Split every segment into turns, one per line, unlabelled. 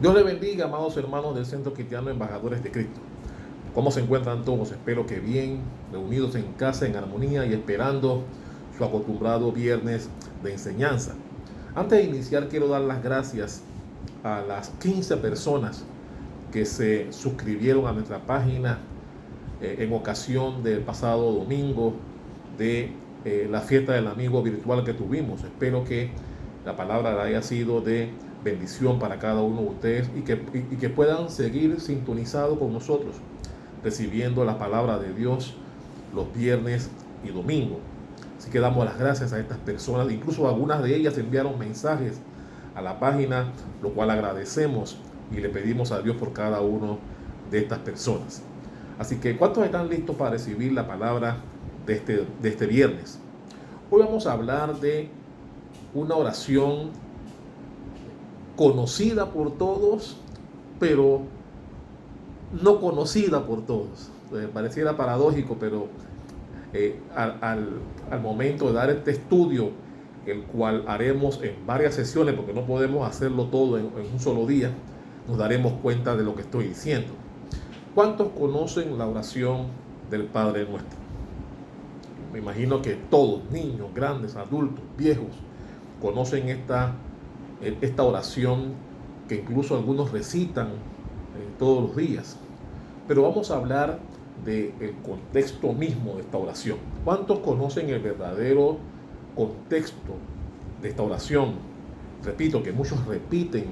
Dios les bendiga, amados hermanos del Centro Cristiano Embajadores de Cristo. ¿Cómo se encuentran todos? Espero que bien, reunidos en casa, en armonía y esperando su acostumbrado viernes de enseñanza. Antes de iniciar, quiero dar las gracias a las 15 personas que se suscribieron a nuestra página en ocasión del pasado domingo de la fiesta del amigo virtual que tuvimos. Espero que la palabra haya sido de bendición para cada uno de ustedes y que puedan seguir sintonizados con nosotros, recibiendo la palabra de Dios los viernes y domingos. Así que damos las gracias a estas personas, incluso algunas de ellas enviaron mensajes a la página, lo cual agradecemos y le pedimos a Dios por cada uno de estas personas. Así que, ¿cuántos están listos para recibir la palabra de este viernes? Hoy vamos a hablar de una oración conocida por todos, pero no conocida por todos. Pareciera paradójico, pero al momento de dar este estudio, el cual haremos en varias sesiones, porque no podemos hacerlo todo en un solo día, nos daremos cuenta de lo que estoy diciendo. ¿Cuántos conocen la oración del Padre Nuestro? Me imagino que todos, niños, grandes, adultos, viejos, conocen esta oración que incluso algunos recitan todos los días. Pero vamos a hablar del contexto mismo de esta oración. ¿Cuántos conocen el verdadero contexto de esta oración? Repito, que muchos repiten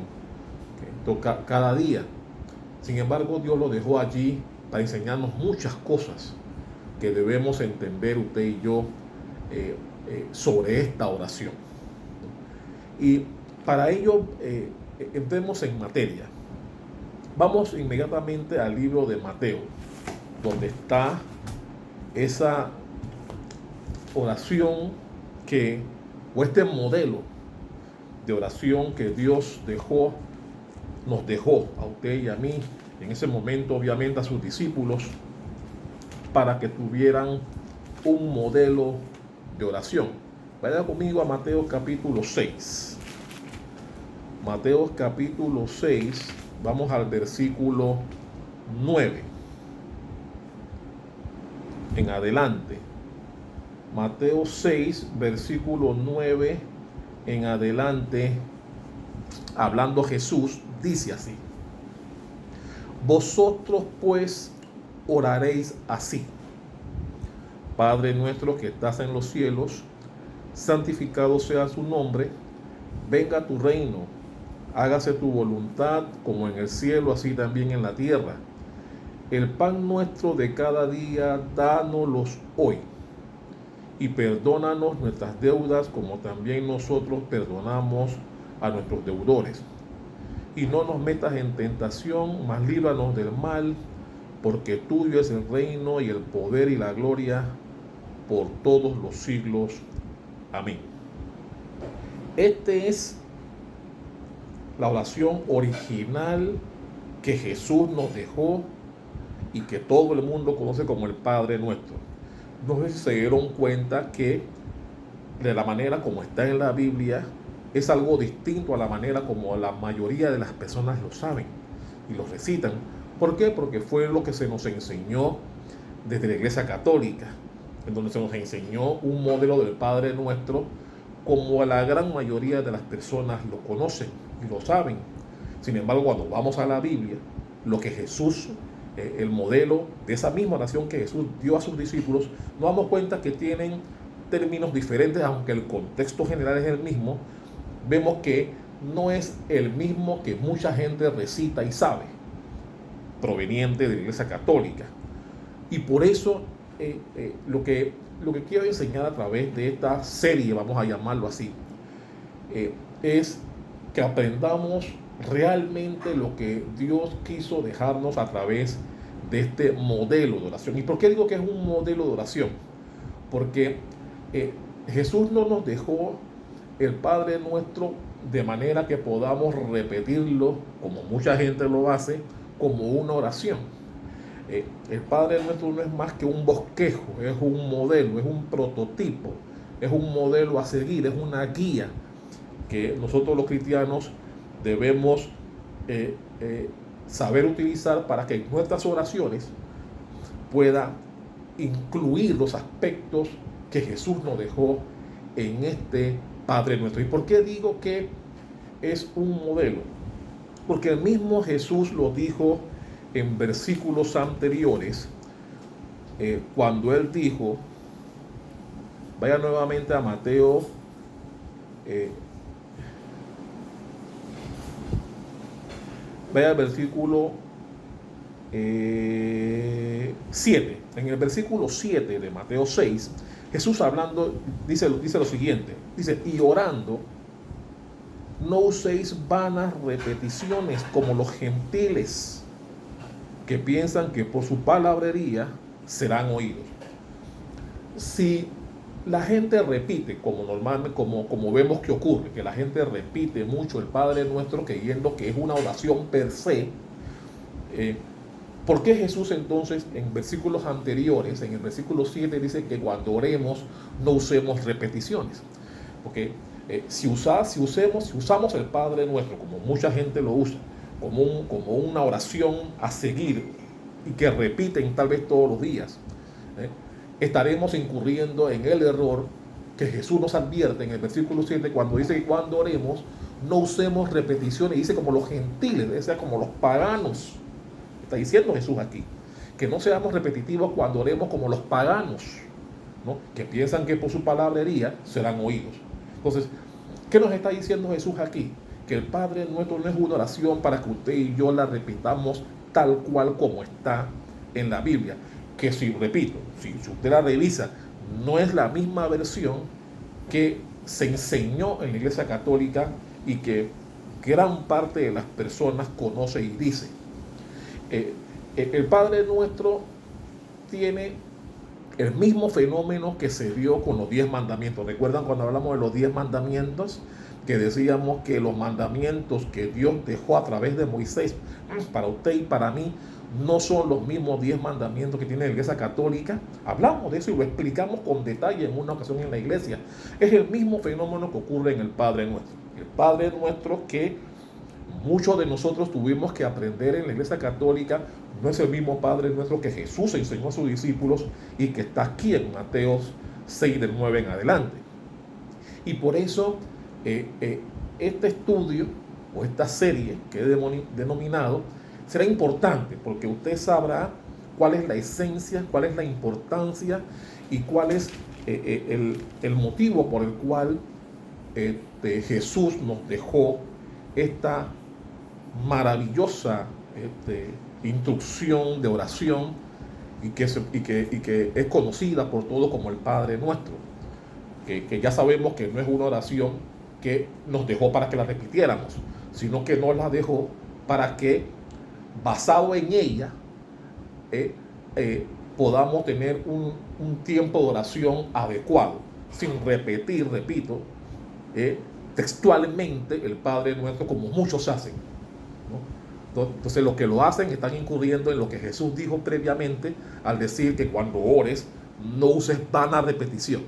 cada día. Sin embargo, Dios lo dejó allí para enseñarnos muchas cosas que debemos entender usted y yo sobre esta oración. Y para ello, entremos en materia. Vamos inmediatamente al libro de Mateo, donde está esa oración o este modelo de oración que Dios nos dejó a usted y a mí, en ese momento obviamente a sus discípulos, para que tuvieran un modelo de oración. Vaya conmigo a Mateo capítulo 6. Mateo capítulo 6, vamos al versículo 9 en adelante. Mateo 6, versículo 9 en adelante, hablando Jesús, dice así: vosotros pues oraréis así: Padre nuestro que estás en los cielos, santificado sea su nombre, venga tu reino, hágase tu voluntad como en el cielo, así también en la tierra. El pan nuestro de cada día, dánoslos hoy. Y perdónanos nuestras deudas, como también nosotros perdonamos a nuestros deudores. Y no nos metas en tentación, mas líbranos del mal, porque tuyo es el reino y el poder y la gloria por todos los siglos. Amén. Este es la oración original que Jesús nos dejó y que todo el mundo conoce como el Padre Nuestro. No sé si se dieron cuenta que de la manera como está en la Biblia es algo distinto a la manera como la mayoría de las personas lo saben y lo recitan. ¿Por qué? Porque fue lo que se nos enseñó desde la Iglesia Católica, en donde se nos enseñó un modelo del Padre Nuestro como la gran mayoría de las personas lo conocen y lo saben. Sin embargo, cuando vamos a la Biblia, lo que Jesús, el modelo de esa misma oración que Jesús dio a sus discípulos, nos damos cuenta que tienen términos diferentes, aunque el contexto general es el mismo. Vemos que no es el mismo que mucha gente recita y sabe, proveniente de la Iglesia Católica. Y por eso lo que quiero enseñar a través de esta serie, vamos a llamarlo así, es que aprendamos realmente lo que Dios quiso dejarnos a través de este modelo de oración. ¿Y por qué digo que es un modelo de oración? Porque Jesús no nos dejó el Padre Nuestro de manera que podamos repetirlo, como mucha gente lo hace, como una oración. El Padre Nuestro no es más que un bosquejo, es un modelo, es un prototipo, es un modelo a seguir, es una guía que nosotros los cristianos debemos eh, eh, saber utilizar para que nuestras oraciones pueda incluir los aspectos que Jesús nos dejó en este Padre Nuestro. ¿Y por qué digo que es un modelo? Porque el mismo Jesús lo dijo en versículos anteriores, cuando él dijo, vaya nuevamente a Mateo, vaya al versículo 7. En el versículo 7 de Mateo 6, Jesús hablando dice lo siguiente, dice, y orando, no uséis vanas repeticiones como los gentiles, que piensan que por su palabrería serán oídos. Si la gente repite, como normalmente, como vemos que ocurre, que la gente repite mucho el Padre Nuestro, creyendo que es una oración per se, ¿por qué Jesús entonces en versículos anteriores, en el versículo 7, dice que cuando oremos no usemos repeticiones? Porque si usamos el Padre Nuestro, como mucha gente lo usa, como una oración a seguir y que repiten tal vez todos los días, estaremos incurriendo en el error que Jesús nos advierte en el versículo 7 cuando dice que cuando oremos no usemos repeticiones, dice como los gentiles, o sea, como los paganos. Está diciendo Jesús aquí, que no seamos repetitivos cuando oremos como los paganos, ¿no? Que piensan que por su palabrería serán oídos. Entonces, ¿qué nos está diciendo Jesús aquí? Que el Padre Nuestro no es una oración para que usted y yo la repitamos tal cual como está en la Biblia. Que si usted la revisa, no es la misma versión que se enseñó en la Iglesia Católica y que gran parte de las personas conoce y dice. El Padre Nuestro tiene el mismo fenómeno que se dio con los 10 mandamientos. ¿Recuerdan cuando hablamos de los 10 mandamientos? Que decíamos que los mandamientos que Dios dejó a través de Moisés para usted y para mí no son los mismos 10 mandamientos que tiene la Iglesia Católica. Hablamos de eso y lo explicamos con detalle en una ocasión en la iglesia. Es el mismo fenómeno que ocurre en el Padre Nuestro. El Padre Nuestro que muchos de nosotros tuvimos que aprender en la Iglesia Católica no es el mismo Padre Nuestro que Jesús enseñó a sus discípulos y que está aquí en Mateo 6 del 9 en adelante. Y por eso este estudio o esta serie que he denominado será importante, porque usted sabrá cuál es la esencia, cuál es la importancia y cuál es el motivo por el cual Jesús nos dejó esta maravillosa instrucción de oración y que es conocida por todos como el Padre Nuestro, que ya sabemos que no es una oración que nos dejó para que la repitiéramos, sino que nos la dejó para que, basado en ella, podamos tener un tiempo de oración adecuado, sin repetir, repito, textualmente el Padre Nuestro como muchos hacen, ¿no? Entonces los que lo hacen están incurriendo en lo que Jesús dijo previamente al decir que cuando ores no uses vana repetición.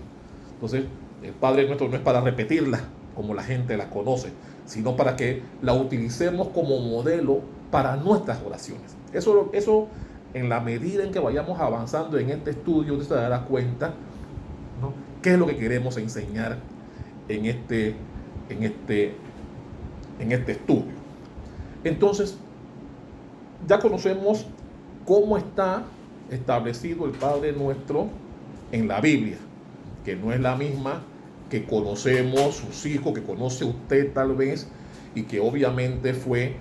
Entonces el Padre Nuestro no es para repetirla como la gente la conoce, sino para que la utilicemos como modelo para nuestras oraciones. Eso en la medida en que vayamos avanzando en este estudio, usted se dará cuenta, ¿no?, qué es lo que queremos enseñar en este estudio. Entonces, ya conocemos cómo está establecido el Padre Nuestro en la Biblia, que no es la misma que conocemos sus hijos, que conoce usted tal vez, y que obviamente fue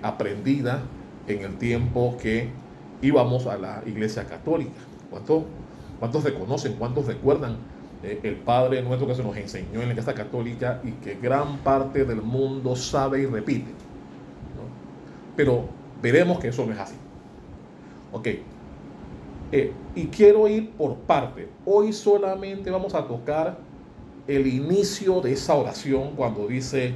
aprendida en el tiempo que íbamos a la Iglesia Católica. ¿Cuántos reconocen, cuántos recuerdan el Padre Nuestro que se nos enseñó en la Iglesia Católica y que gran parte del mundo sabe y repite, ¿no? Pero veremos que eso no es así. Ok. Y quiero ir por parte. Hoy solamente vamos a tocar el inicio de esa oración cuando dice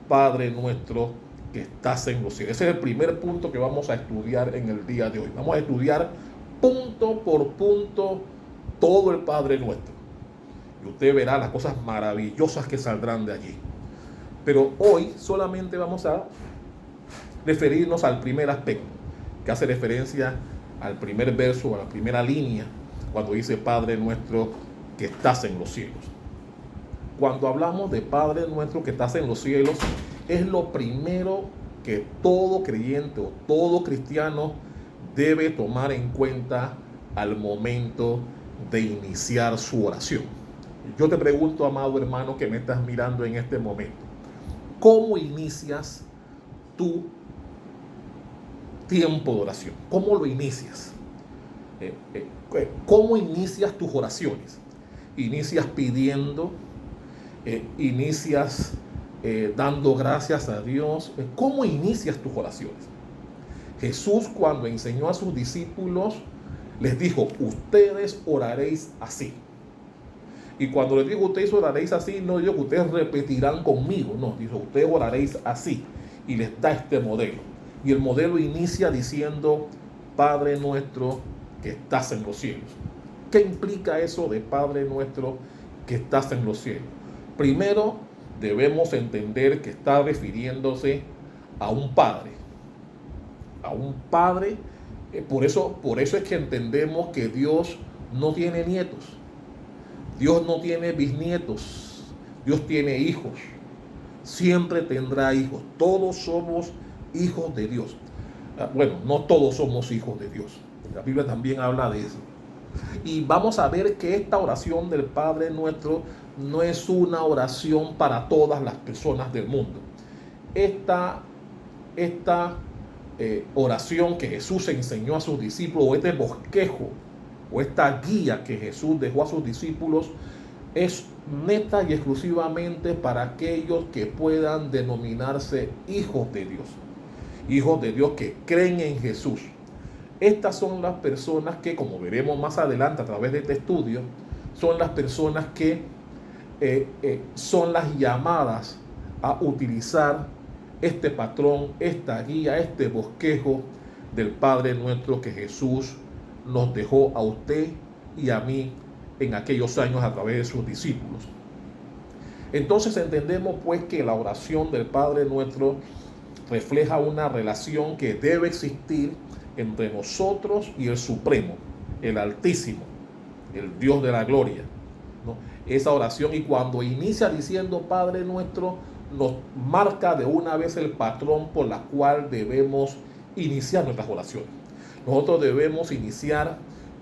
Padre Nuestro que estás en los cielos. Ese es el primer punto que vamos a estudiar en el día de hoy. Vamos a estudiar punto por punto todo el Padre Nuestro. Y usted verá las cosas maravillosas que saldrán de allí. Pero hoy solamente vamos a referirnos al primer aspecto, que hace referencia al primer verso, a la primera línea, cuando dice Padre nuestro que estás en los cielos. Cuando hablamos de Padre nuestro que estás en los cielos, es lo primero que todo creyente o todo cristiano debe tomar en cuenta al momento de iniciar su oración. Yo te pregunto, amado hermano que me estás mirando en este momento, ¿cómo inicias tu tiempo de oración? ¿Cómo lo inicias? ¿Cómo inicias tus oraciones? ¿Inicias pidiendo? ¿Inicias dando gracias a Dios? ¿Cómo inicias tus oraciones? Jesús, cuando enseñó a sus discípulos, les dijo: ustedes oraréis así. Y cuando les digo ustedes oraréis así, no digo que ustedes repetirán conmigo, no, dijo ustedes oraréis así. Y les da este modelo. Y el modelo inicia diciendo: Padre nuestro que estás en los cielos. ¿Qué implica eso de Padre nuestro que estás en los cielos? Primero, debemos entender que está refiriéndose a un Padre. A un Padre. Por eso es que entendemos que Dios no tiene nietos. Dios no tiene bisnietos. Dios tiene hijos. Siempre tendrá hijos. Todos somos hijos de Dios. Bueno, no todos somos hijos de Dios. La Biblia también habla de eso. Y vamos a ver que esta oración del Padre nuestro no es una oración para todas las personas del mundo. Esta oración que Jesús enseñó a sus discípulos, o este bosquejo, o esta guía que Jesús dejó a sus discípulos, es neta y exclusivamente para aquellos que puedan denominarse hijos de Dios. Hijos de Dios que creen en Jesús. Estas son las personas que, como veremos más adelante a través de este estudio, son las personas que son las llamadas a utilizar este patrón, esta guía, este bosquejo del Padre nuestro que Jesús nos dejó a usted y a mí en aquellos años a través de sus discípulos. Entonces entendemos pues que la oración del Padre nuestro refleja una relación que debe existir entre nosotros y el Supremo, el Altísimo, el Dios de la gloria, ¿no? Esa oración, y cuando inicia diciendo Padre nuestro, nos marca de una vez el patrón por la cual debemos iniciar nuestras oraciones. Nosotros debemos iniciar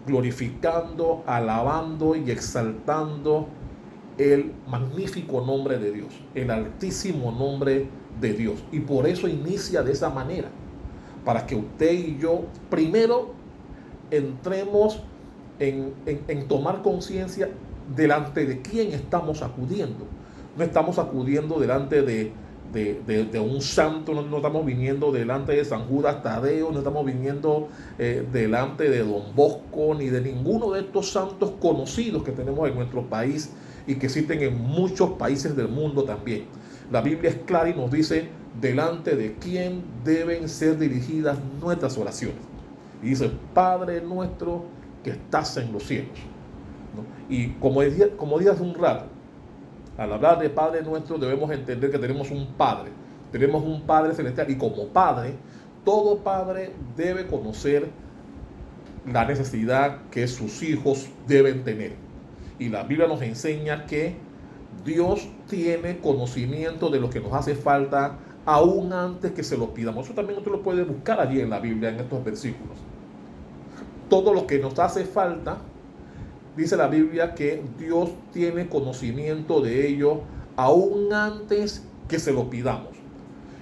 glorificando, alabando y exaltando el magnífico nombre de Dios, el altísimo nombre de Dios. Y por eso inicia de esa manera, para que usted y yo primero entremos en tomar conciencia delante de quién estamos acudiendo. No estamos acudiendo delante de un santo, no estamos viniendo delante de San Judas Tadeo, no estamos viniendo delante de Don Bosco, ni de ninguno de estos santos conocidos que tenemos en nuestro país y que existen en muchos países del mundo también. La Biblia es clara y nos dice delante de quién deben ser dirigidas nuestras oraciones. Y dice: Padre nuestro que estás en los cielos, ¿no? Y como dije hace un rato, al hablar de Padre nuestro debemos entender que tenemos un Padre celestial, y como Padre, todo Padre debe conocer la necesidad que sus hijos deben tener. Y la Biblia nos enseña que Dios tiene conocimiento de lo que nos hace falta aún antes que se lo pidamos. Eso también usted lo puede buscar allí en la Biblia, en estos versículos. Todo lo que nos hace falta, dice la Biblia que Dios tiene conocimiento de ello aún antes que se lo pidamos.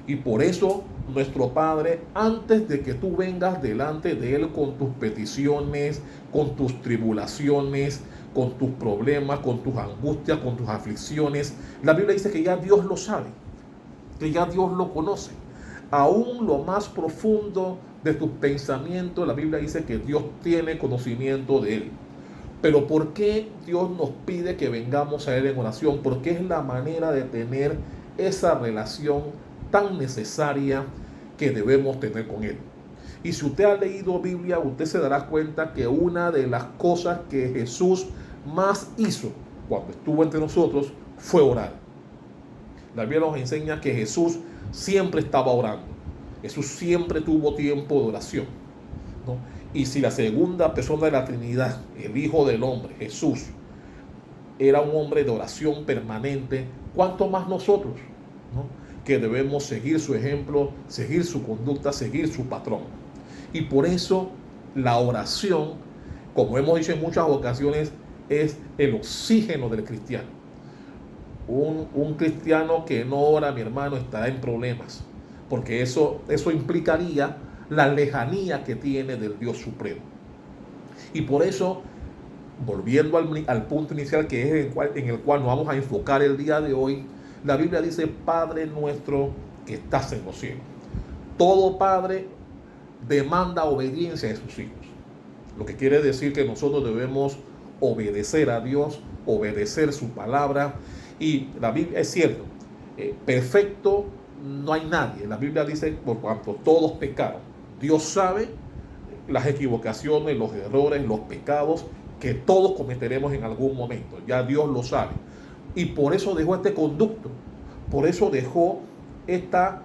Y por eso nuestro Padre, antes de que tú vengas delante de Él con tus peticiones, con tus tribulaciones, con tus problemas, con tus angustias, con tus aflicciones, la Biblia dice que ya Dios lo sabe, que ya Dios lo conoce. Aún lo más profundo de tus pensamientos, la Biblia dice que Dios tiene conocimiento de Él. Pero ¿por qué Dios nos pide que vengamos a Él en oración? Porque es la manera de tener esa relación tan necesaria que debemos tener con Él. Y si usted ha leído Biblia, usted se dará cuenta que una de las cosas que Jesús más hizo cuando estuvo entre nosotros fue orar. La Biblia nos enseña que Jesús siempre estaba orando. Jesús siempre tuvo tiempo de oración, ¿no? Y si la segunda persona de la Trinidad, el Hijo del Hombre, Jesús, era un hombre de oración permanente, ¿cuánto más nosotros, ¿no? Que debemos seguir su ejemplo, seguir su conducta, seguir su patrón. Y por eso la oración, como hemos dicho en muchas ocasiones, es el oxígeno del cristiano. Un cristiano que no ora, mi hermano, estará en problemas, porque eso implicaría la lejanía que tiene del Dios Supremo. Y por eso, volviendo al punto inicial, que es en el cual nos vamos a enfocar el día de hoy, la Biblia dice: Padre nuestro que estás en los cielos. Todo padre demanda obediencia de sus hijos, lo que quiere decir que nosotros debemos obedecer a Dios, obedecer su palabra. Y la Biblia es cierto, perfecto no hay nadie. La Biblia dice: por cuanto todos pecaron. Dios sabe las equivocaciones, los errores, los pecados que todos cometeremos en algún momento. Ya Dios lo sabe. Y por eso dejó este conducto. Por eso dejó esta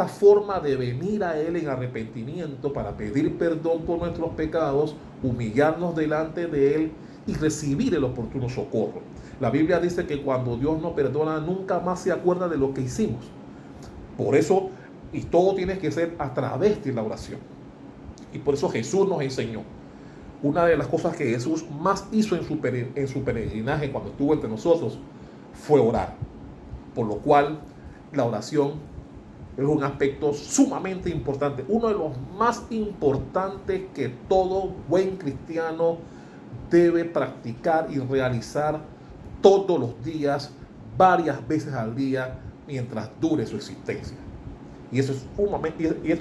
forma de venir a Él en arrepentimiento para pedir perdón por nuestros pecados, humillarnos delante de Él y recibir el oportuno socorro. La Biblia dice que cuando Dios nos perdona, nunca más se acuerda de lo que hicimos. Por eso, y todo tiene que ser a través de la oración. Y por eso Jesús nos enseñó. Una de las cosas que Jesús más hizo en su peregrinaje cuando estuvo entre nosotros fue orar. Por lo cual, la oración es un aspecto sumamente importante, uno de los más importantes que todo buen cristiano debe practicar y realizar todos los días, varias veces al día, mientras dure su existencia. Y esto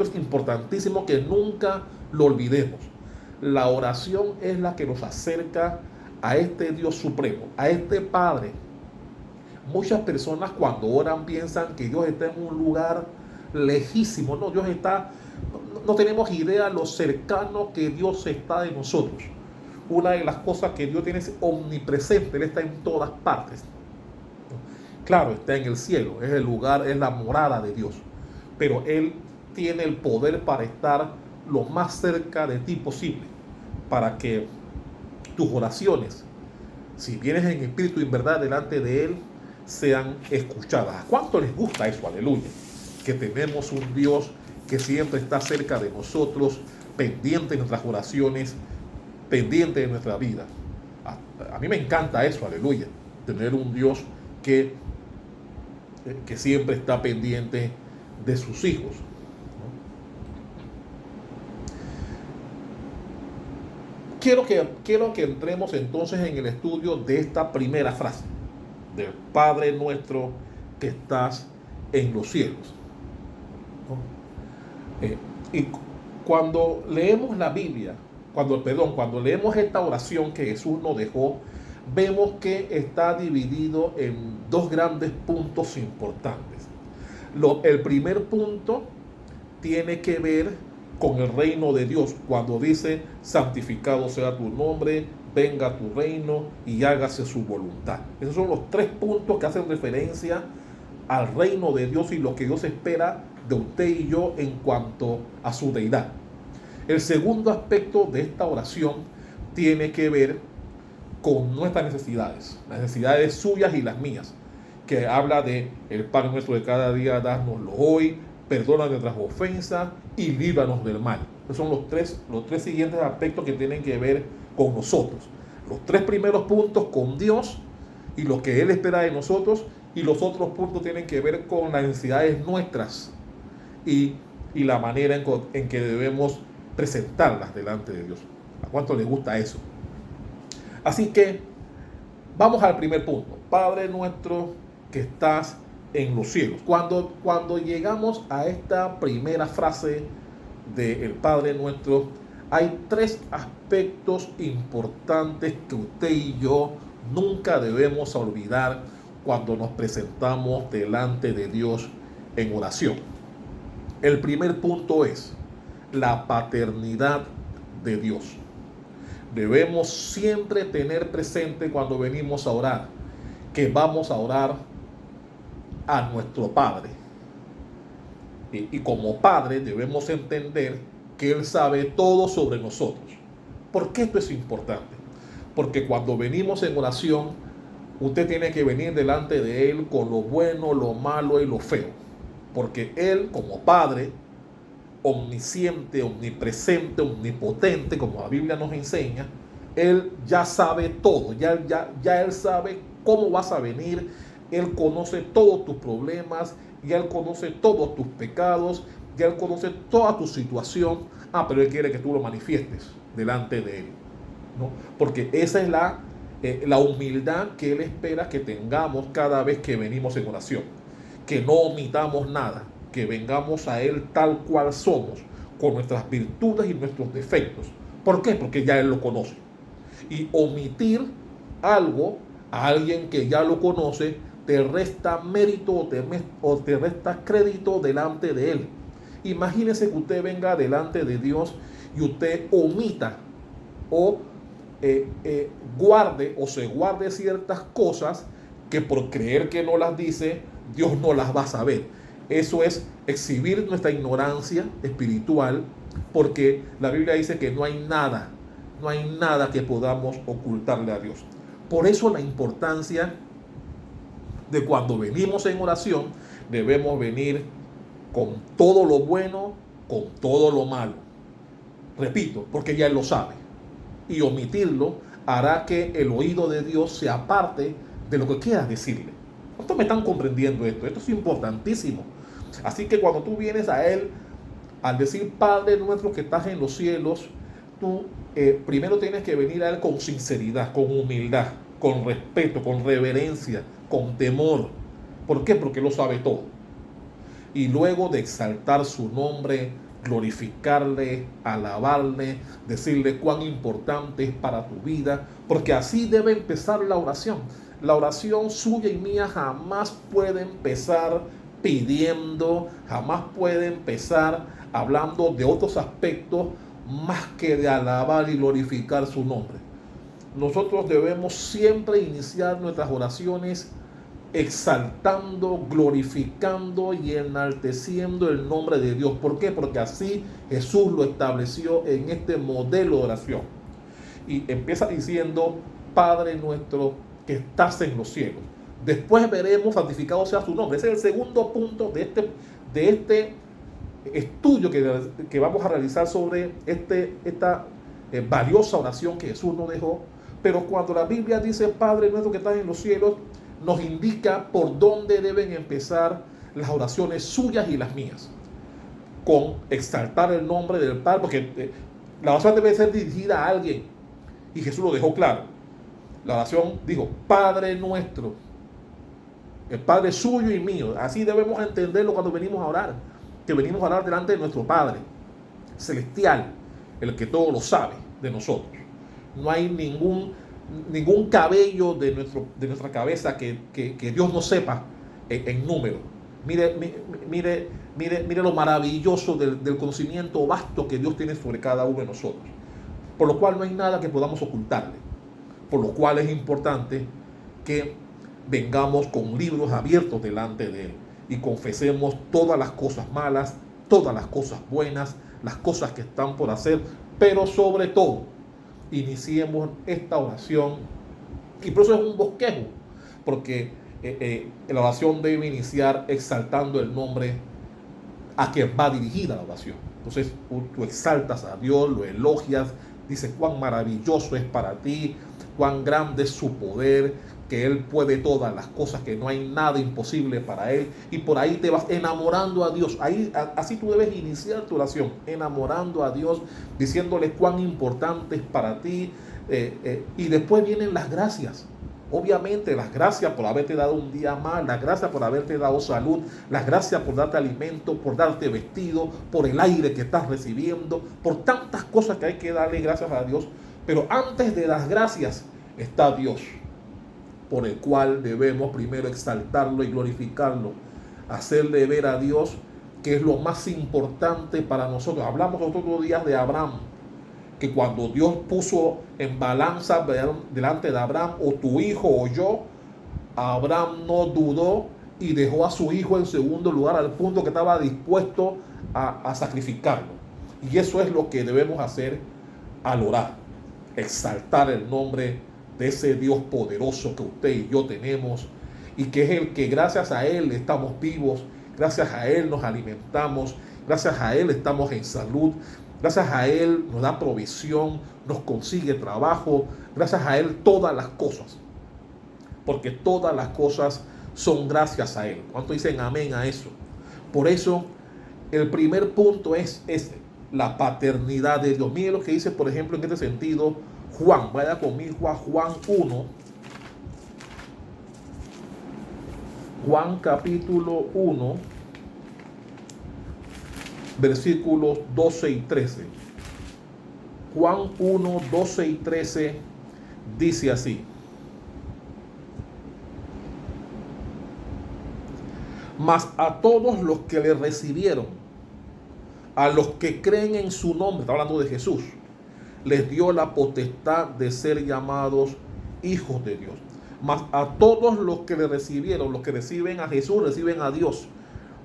es importantísimo que nunca lo olvidemos. La oración es la que nos acerca a este Dios supremo, a este Padre. Muchas personas cuando oran piensan que Dios está en un lugar lejísimo. No, Dios está, no tenemos idea lo cercano que Dios está de nosotros. Una de las cosas que Dios tiene es omnipresente, Él está en todas partes. Claro, está en el cielo, es el lugar, es la morada de Dios, pero Él tiene el poder para estar lo más cerca de ti posible, para que tus oraciones, si vienes en espíritu y en verdad delante de Él, sean escuchadas. ¿A cuánto les gusta eso? Aleluya. Que tenemos un Dios que siempre está cerca de nosotros, pendiente de nuestras oraciones, pendiente de nuestra vida. A mí me encanta eso, aleluya. Tener un Dios que siempre está pendiente de sus hijos. Quiero que entremos entonces en el estudio de esta primera frase, del Padre nuestro que estás en los cielos. Y cuando leemos la Biblia, cuando leemos esta oración que Jesús nos dejó, vemos que está dividido en dos grandes puntos importantes. El primer punto tiene que ver con el reino de Dios, cuando dice: santificado sea tu nombre, venga tu reino y hágase su voluntad. Esos son los tres puntos que hacen referencia al reino de Dios y lo que Dios espera de usted y yo en cuanto a su deidad. El segundo aspecto de esta oración tiene que ver con nuestras necesidades, las necesidades suyas y las mías, que habla de: el pan nuestro de cada día, dánoslo hoy, perdona nuestras ofensas y líbranos del mal. Esos son los tres siguientes aspectos que tienen que ver con nosotros. Los tres primeros puntos con Dios y lo que Él espera de nosotros, y los otros puntos tienen que ver con las necesidades nuestras y la manera en que debemos presentarlas delante de Dios. ¿A cuánto les gusta eso? Así que vamos al primer punto. Padre nuestro que estás en los cielos. Cuando llegamos a esta primera frase del Padre nuestro, hay tres aspectos importantes que usted y yo nunca debemos olvidar cuando nos presentamos delante de Dios en oración. El primer punto es la paternidad de Dios. Debemos siempre tener presente cuando venimos a orar que vamos a orar a nuestro Padre. Y como padre debemos entender que Él sabe todo sobre nosotros. ¿Por qué esto es importante? Porque cuando venimos en oración, usted tiene que venir delante de Él con lo bueno, lo malo y lo feo. Porque Él, como Padre, omnisciente, omnipresente, omnipotente, como la Biblia nos enseña, Él ya sabe todo, ya Él sabe cómo vas a venir, Él conoce todos tus problemas, ya Él conoce todos tus pecados, ya Él conoce toda tu situación, pero Él quiere que tú lo manifiestes delante de Él, ¿no? Porque esa es la humildad que Él espera que tengamos cada vez que venimos en oración, que no omitamos nada, que vengamos a Él tal cual somos, con nuestras virtudes y nuestros defectos. ¿Por qué? Porque ya Él lo conoce. Y omitir algo a alguien que ya lo conoce te resta mérito o te resta crédito delante de Él. Imagínese que usted venga delante de Dios y usted omita o guarde o se guarde ciertas cosas que por creer que no las dice, Dios no las va a saber. Eso es exhibir nuestra ignorancia espiritual, porque la Biblia dice que no hay nada que podamos ocultarle a Dios. Por eso la importancia de cuando venimos en oración, debemos venir con todo lo bueno, con todo lo malo. Repito, porque ya Él lo sabe. Y omitirlo hará que el oído de Dios se aparte de lo que quieras decirle. ¿Cuántos me están comprendiendo esto? Esto es importantísimo. Así que cuando tú vienes a Él, al decir Padre nuestro que estás en los cielos, tú primero tienes que venir a Él con sinceridad, con humildad, con respeto, con reverencia, con temor. ¿Por qué? Porque Él lo sabe todo. Y luego de exaltar su nombre, glorificarle, alabarle, decirle cuán importante es para tu vida, porque así debe empezar la oración. La oración suya y mía jamás puede empezar pidiendo, jamás puede empezar hablando de otros aspectos más que de alabar y glorificar su nombre. Nosotros debemos siempre iniciar nuestras oraciones exaltando, glorificando y enalteciendo el nombre de Dios. ¿Por qué? Porque así Jesús lo estableció en este modelo de oración. Y empieza diciendo, Padre nuestro que estás en los cielos. Después veremos, santificado sea su nombre. Ese es el segundo punto de este estudio que vamos a realizar sobre esta valiosa oración que Jesús nos dejó. Pero cuando la Biblia dice, Padre nuestro que estás en los cielos, nos indica por dónde deben empezar las oraciones suyas y las mías. Con exaltar el nombre del Padre, porque la oración debe ser dirigida a alguien. Y Jesús lo dejó claro. La oración dijo, Padre nuestro, el Padre suyo y mío. Así debemos entenderlo cuando venimos a orar. Que venimos a orar delante de nuestro Padre celestial, el que todo lo sabe de nosotros. No hay ningún cabello de nuestra cabeza que Dios no sepa en número. Mire lo maravilloso del conocimiento vasto que Dios tiene sobre cada uno de nosotros. Por lo cual no hay nada que podamos ocultarle. Por lo cual es importante que vengamos con libros abiertos delante de Él y confesemos todas las cosas malas, todas las cosas buenas, las cosas que están por hacer, pero sobre todo, iniciemos esta oración. Y por eso es un bosquejo, porque la oración debe iniciar exaltando el nombre a quien va dirigida la oración. Entonces tú exaltas a Dios, lo elogias, dices cuán maravilloso es para ti, cuán grande es su poder, que Él puede todas las cosas, que no hay nada imposible para Él, y por ahí te vas enamorando a Dios. Así tú debes iniciar tu oración, enamorando a Dios, diciéndole cuán importante es para ti, y después vienen las gracias. Obviamente las gracias por haberte dado un día más, las gracias por haberte dado salud, las gracias por darte alimento, por darte vestido, por el aire que estás recibiendo, por tantas cosas que hay que darle gracias a Dios. Pero antes de las gracias está Dios, por el cual debemos primero exaltarlo y glorificarlo, hacerle ver a Dios que es lo más importante para nosotros. Hablamos los otros días de Abraham, que cuando Dios puso en balanza delante de Abraham, o tu hijo o yo, Abraham no dudó y dejó a su hijo en segundo lugar al punto que estaba dispuesto a sacrificarlo. Y eso es lo que debemos hacer al orar, exaltar el nombre de ese Dios poderoso que usted y yo tenemos, y que es el que gracias a Él estamos vivos, gracias a Él nos alimentamos, gracias a Él estamos en salud, gracias a Él nos da provisión, nos consigue trabajo, gracias a Él todas las cosas, porque todas las cosas son gracias a Él. ¿Cuánto dicen amén a eso? Por eso el primer punto es la paternidad de Dios. Miren lo que dice, por ejemplo, en este sentido Juan. Vaya conmigo a Juan 1. Juan capítulo 1, versículos 12 y 13. Juan 1, 12 y 13 dice así: mas a todos los que le recibieron, a los que creen en su nombre, está hablando de Jesús, les dio la potestad de ser llamados hijos de Dios. Mas a todos los que le recibieron, los que reciben a Jesús, reciben a Dios.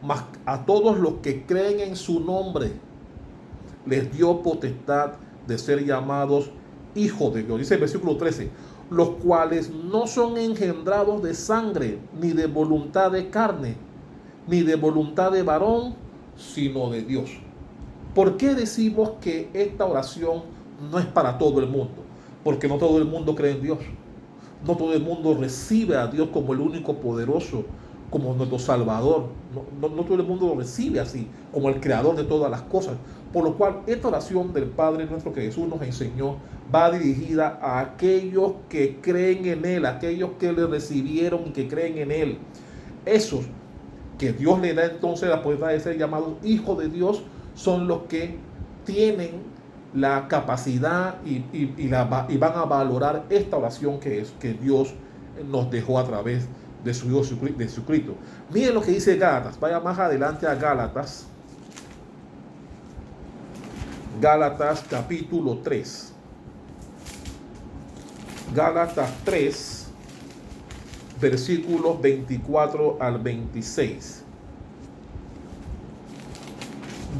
Mas a todos los que creen en su nombre, les dio potestad de ser llamados hijos de Dios. Dice el versículo 13: los cuales no son engendrados de sangre, ni de voluntad de carne, ni de voluntad de varón, sino de Dios. ¿Por qué decimos que esta oración no es para todo el mundo? Porque no todo el mundo cree en Dios. No todo el mundo recibe a Dios como el único poderoso, como nuestro Salvador. No todo el mundo lo recibe así, como el creador de todas las cosas. Por lo cual, esta oración del Padre nuestro que Jesús nos enseñó va dirigida a aquellos que creen en Él, aquellos que le recibieron y que creen en Él. Esos que Dios le da entonces la potestad de ser llamados hijos de Dios son los que tienen la capacidad y van a valorar esta oración que Dios nos dejó a través de su Hijo de Jesucristo. Miren lo que dice Gálatas. Vaya más adelante a Gálatas. Gálatas capítulo 3. Gálatas 3, versículos 24 al 26.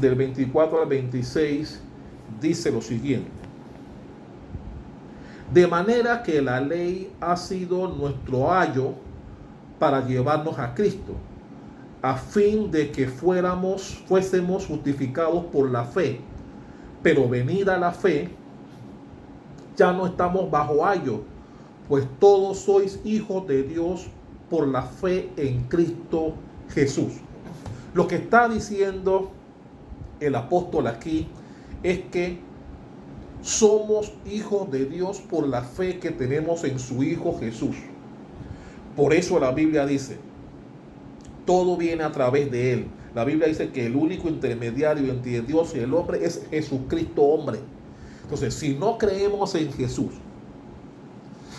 Del 24 al 26 dice lo siguiente: de manera que la ley ha sido nuestro ayo para llevarnos a Cristo, a fin de que fuésemos justificados por la fe. Pero venida la fe, ya no estamos bajo ayo, pues todos sois hijos de Dios por la fe en Cristo Jesús. Lo que está diciendo el apóstol aquí es que somos hijos de Dios por la fe que tenemos en su Hijo Jesús. Por eso la Biblia dice, todo viene a través de Él. La Biblia dice que el único intermediario entre Dios y el hombre es Jesucristo hombre. Entonces, si no creemos en Jesús,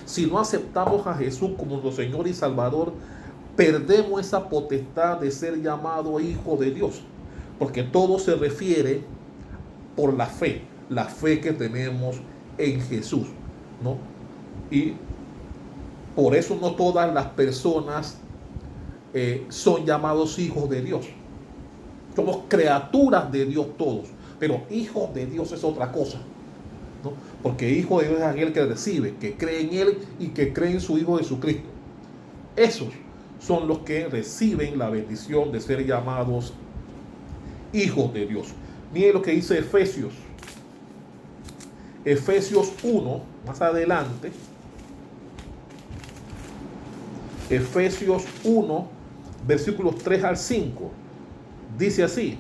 si no aceptamos a Jesús como nuestro Señor y Salvador, perdemos esa potestad de ser llamado hijo de Dios. Porque todo se refiere por la fe que tenemos en Jesús, ¿no? Y por eso no todas las personas son llamados hijos de Dios. Somos criaturas de Dios todos, pero hijos de Dios es otra cosa, ¿no? Porque hijo de Dios es aquel que recibe, que cree en Él y que cree en su Hijo Jesucristo. Esos son los que reciben la bendición de ser llamados hijos de Dios. Miren lo que dice Efesios 1, más adelante. Efesios 1, versículos 3 al 5. Dice así: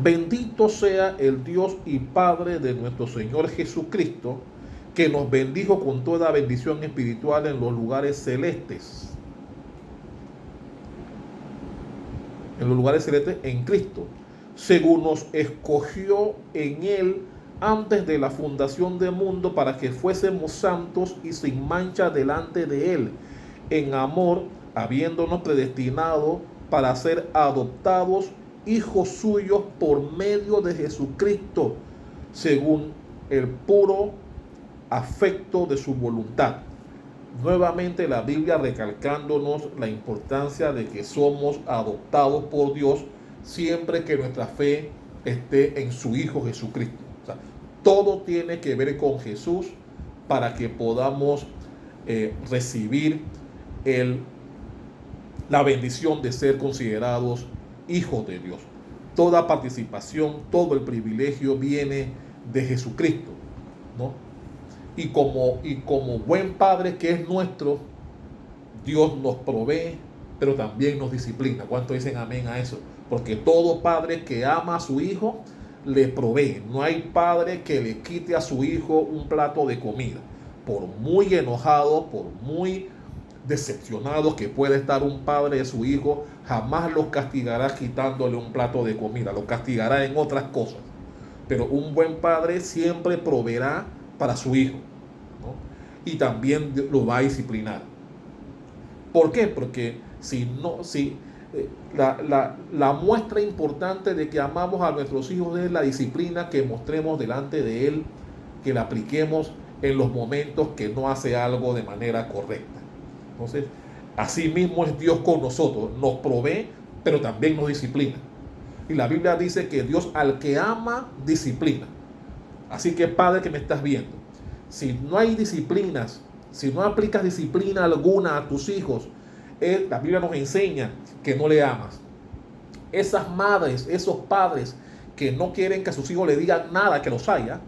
bendito sea el Dios y Padre de nuestro Señor Jesucristo, que nos bendijo con toda bendición espiritual en los lugares celestes. En los lugares celestes en Cristo, según nos escogió en Él antes de la fundación del mundo, para que fuésemos santos y sin mancha delante de Él, en amor, habiéndonos predestinado para ser adoptados hijos suyos por medio de Jesucristo, según el puro afecto de su voluntad. Nuevamente la Biblia recalcándonos la importancia de que somos adoptados por Dios siempre que nuestra fe esté en su Hijo Jesucristo. O sea, todo tiene que ver con Jesús para que podamos recibir la bendición de ser considerados hijos de Dios. Toda participación, todo el privilegio viene de Jesucristo, ¿no? Y como buen Padre que es nuestro, Dios nos provee, pero también nos disciplina. ¿Cuántos dicen amén a eso? Porque todo padre que ama a su hijo, le provee. No hay padre que le quite a su hijo un plato de comida. Por muy enojado, por muy decepcionado que pueda estar un padre de su hijo, jamás los castigará quitándole un plato de comida. Los castigará en otras cosas. Pero un buen padre siempre proveerá para su hijo, ¿no? Y también lo va a disciplinar. ¿Por qué? Porque la muestra importante de que amamos a nuestros hijos es la disciplina que mostremos delante de él, que la apliquemos en los momentos que no hace algo de manera correcta. Entonces, así mismo es Dios con nosotros, nos provee, pero también nos disciplina. Y la Biblia dice que Dios al que ama, disciplina. Así que, padre que me estás viendo, si no hay disciplinas, si no aplicas disciplina alguna a tus hijos, la Biblia nos enseña que no le amas. Esas madres, esos padres que no quieren que a sus hijos le digan nada, que los haya.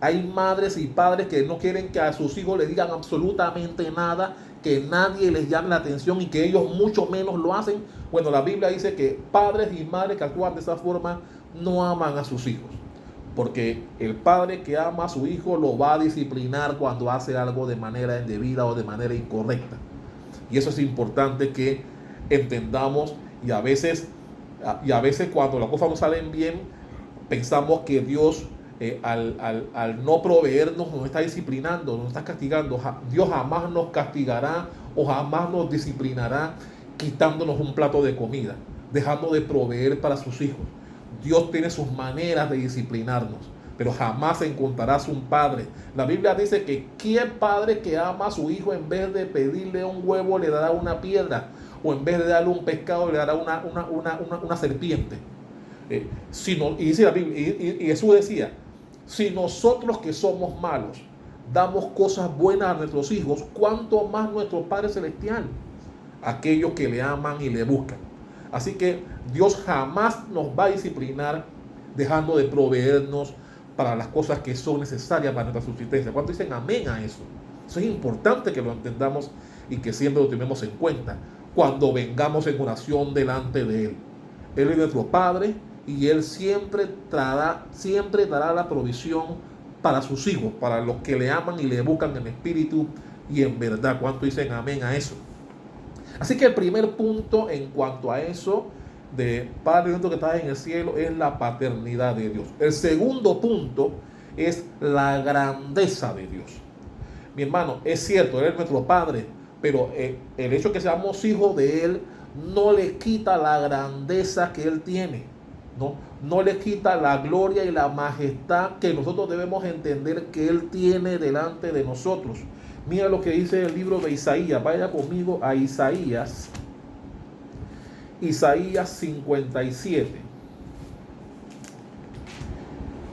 Hay madres y padres que no quieren que a sus hijos le digan absolutamente nada, que nadie les llame la atención y que ellos mucho menos lo hacen. Bueno, la Biblia dice que padres y madres que actúan de esa forma no aman a sus hijos. Porque el padre que ama a su hijo lo va a disciplinar cuando hace algo de manera indebida o de manera incorrecta. Y eso es importante que entendamos, y a veces cuando las cosas no salen bien, pensamos que Dios al no proveernos nos está disciplinando, nos está castigando. Dios jamás nos castigará o jamás nos disciplinará quitándonos un plato de comida, dejando de proveer para sus hijos. Dios tiene sus maneras de disciplinarnos, pero jamás encontrarás un padre. La Biblia dice que ¿quién padre que ama a su hijo en vez de pedirle un huevo le dará una piedra? O en vez de darle un pescado le dará una serpiente. Y dice la Biblia, y Jesús decía, si nosotros que somos malos damos cosas buenas a nuestros hijos, ¿cuánto más nuestro Padre Celestial? Aquellos que le aman y le buscan. Así que Dios jamás nos va a disciplinar dejando de proveernos para las cosas que son necesarias para nuestra subsistencia. ¿Cuántos dicen amén a eso? Eso es importante que lo entendamos y que siempre lo tenemos en cuenta cuando vengamos en oración delante de Él. Él es nuestro Padre y Él siempre dará la provisión para sus hijos, para los que le aman y le buscan en espíritu y en verdad. ¿Cuántos dicen amén a eso? Así que el primer punto en cuanto a eso de Padre nuestro que estás en el cielo es la paternidad de Dios. El segundo punto es la grandeza de Dios. Mi hermano, es cierto, Él es nuestro Padre, pero el hecho de que seamos hijos de Él no le quita la grandeza que Él tiene. No le quita la gloria y la majestad que nosotros debemos entender que Él tiene delante de nosotros. Mira lo que dice el libro de Isaías. Vaya conmigo a Isaías 57.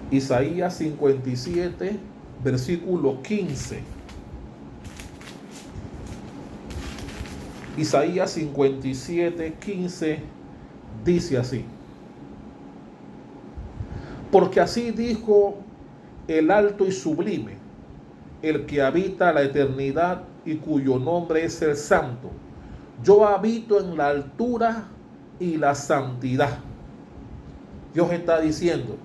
Isaías 57, versículo 15. Isaías 57, 15 dice así: porque así dijo el alto y sublime, el que habita la eternidad y cuyo nombre es el Santo. Yo habito en la altura y la santidad. Dios está diciendo,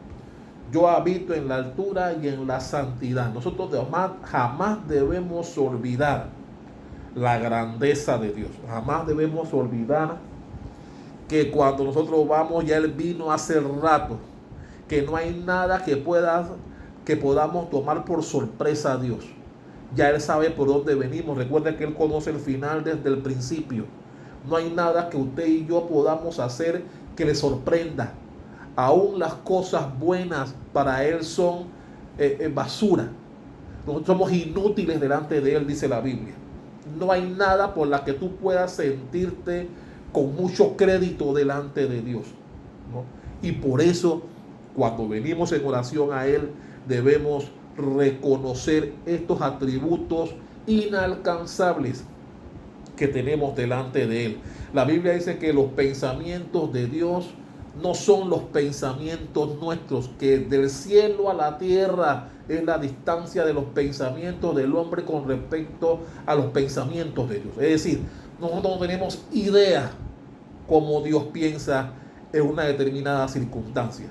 yo habito en la altura y en la santidad. Nosotros jamás debemos olvidar la grandeza de Dios. Jamás debemos olvidar que cuando nosotros vamos, ya Él vino hace rato, que no hay nada que podamos tomar por sorpresa a Dios. Ya Él sabe por dónde venimos. Recuerden que Él conoce el final desde el principio. No hay nada que usted y yo podamos hacer que le sorprenda. Aún las cosas buenas para Él son basura. Nosotros somos inútiles delante de Él, dice la Biblia. no hay nada por la que tú puedas sentirte con mucho crédito delante de Dios, ¿no? Y por eso, cuando venimos en oración a Él, debemos reconocer estos atributos inalcanzables que tenemos delante de Él. La Biblia dice que los pensamientos de Dios no son los pensamientos nuestros, que del cielo a la tierra es la distancia de los pensamientos del hombre con respecto a los pensamientos de Dios. Es decir, nosotros no tenemos idea cómo Dios piensa en una determinada circunstancia.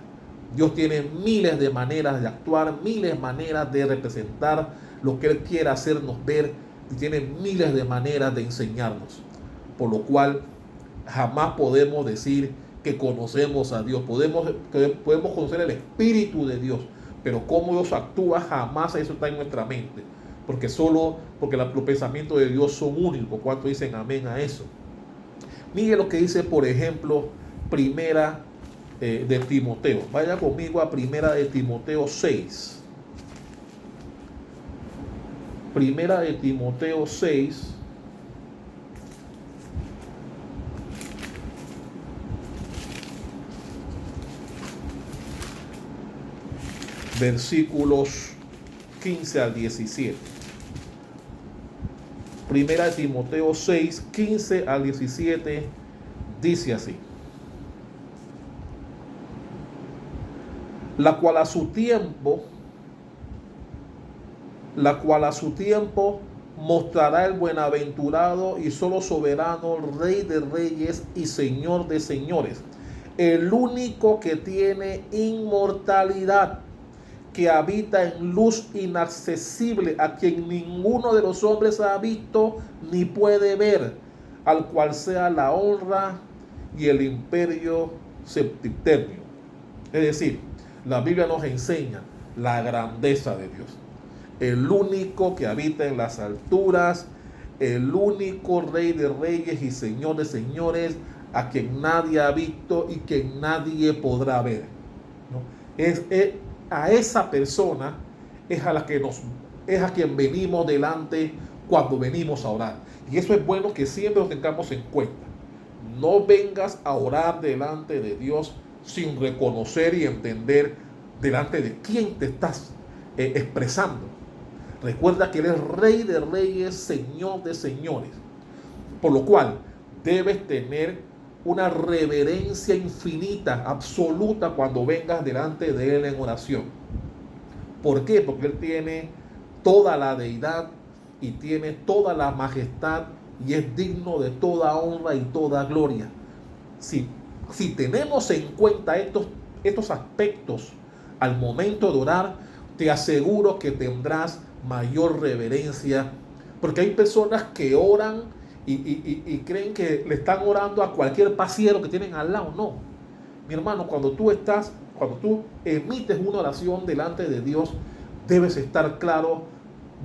Dios tiene miles de maneras de actuar, miles de maneras de representar lo que Él quiere hacernos ver, y tiene miles de maneras de enseñarnos. Por lo cual jamás podemos decir que conocemos a Dios. Podemos conocer el Espíritu de Dios, pero cómo Dios actúa, jamás eso está en nuestra mente. Porque los pensamientos de Dios son únicos. ¿Cuántos dicen amén a eso? Mire lo que dice, por ejemplo, Primera de Timoteo. Vaya conmigo a Primera de Timoteo 6. Primera de Timoteo 6. Versículos 15 al 17. Primera de Timoteo 6, 15 al 17, dice así: la cual a su tiempo mostrará el buenaventurado y solo soberano, Rey de reyes y Señor de señores, el único que tiene inmortalidad, que habita en luz inaccesible, a quien ninguno de los hombres ha visto ni puede ver, al cual sea la honra y el imperio sempiterno. Es decir, la Biblia nos enseña la grandeza de Dios, el único que habita en las alturas, el único Rey de reyes y Señor de señores, a quien nadie ha visto y que nadie podrá ver, ¿no? A esa persona es a quien venimos delante cuando venimos a orar. Y eso es bueno que siempre lo tengamos en cuenta. No vengas a orar delante de Dios sin reconocer y entender delante de quién te estás expresando. Recuerda que Él es Rey de reyes, Señor de señores. Por lo cual debes tener una reverencia infinita, absoluta, cuando vengas delante de Él en oración. ¿Por qué? Porque Él tiene toda la deidad y tiene toda la majestad y es digno de toda honra y toda gloria. Si tenemos en cuenta estos aspectos al momento de orar, te aseguro que tendrás mayor reverencia, porque hay personas que oran y creen que le están orando a cualquier pasiero que tienen al lado. No, mi hermano, cuando tú emites una oración delante de Dios, debes estar claro